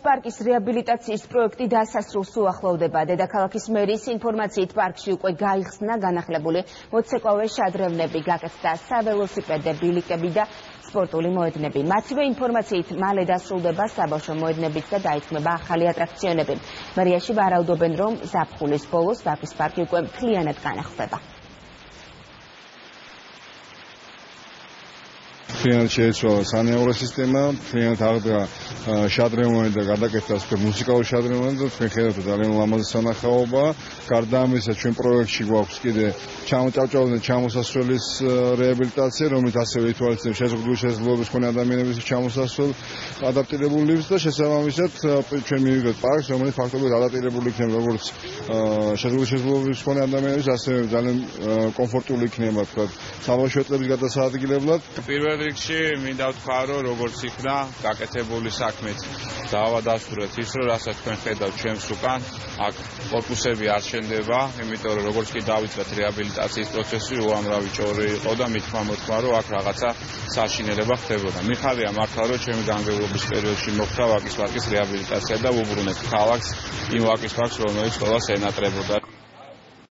პარკის რეაბილიტაციის პროექტი დასასრულს უახლოვდება. დედაქალაქის მერის ინფორმაციით პარკში უკვე გაიხსნა განახლებული მოცეკვავე შადრევნები, გაკეთდა საველოსიპედე ბილიკები და სპორტული მოედნები. მათივე ინფორმაციით მალე დასრულდება საბავშვო მოედნებიც და დაიწყება ახალი ატრაქციონები. მერიაში ვარაუდობენ, რომ ზაფხულის ბოლოს ვაკის პარკი უკვე მთლიანად განახლდება. მთლიანად შეიცვალა სანეურო სისტემა, მთლიანად აღდგა შადრევნები და გადაკეთდა მუსიკალური შადრევნები და თქვენ ხედავთ ძალიან ლამაზი სანახაობა. გარდა ამისა ჩვენ პროექტში გვაქვს კიდე ჭავჭავაძე და ჩამოსასვლელის რეაბილიტაცია, რომელიც ასევე ითვალისწინებს შეზღუდული შესაძლებლობების მქონე ადამიანების ჩამოსასვლელ ადაპტირებულებს და შესაბამისად ჩვენ მივიღეთ პარკს, რომელიც ფაქტობრივად ადაპტირებული იქნება როგორც შეზღუდული შესაძლებლობების მქონე ადამიანების, ასევე ძალიან კომფორტული იქნება თქვა საბავშვო წლების გადასაადგილებლად. პირველ რიგში მინდა ვთქვა, რომ როგორც იქნა გაკეთებული საქმეც დავადასტურეთ ის, რომ რასაც თქვენ ხედავთ ჩემს უკან, აქ კორპუსები არ შენდება, იმიტომ რომ როგორც კი დავიწყეთ რეაბილიტაციის პროცესი, უამრავი ჭორი იყო და მithქმა მოთქმა, რომ აქ რაღაცა საშინელება ხდებოდა. მიხარია მართლა, რომ ჩემი განმავლობის პერიოდში მოხდა ვაკის პარკის რეაბილიტაცია და ვუბრუნეთ ქალაქს იმ ვაკის პარკს, რომელიც ყველას ენატრებოდა.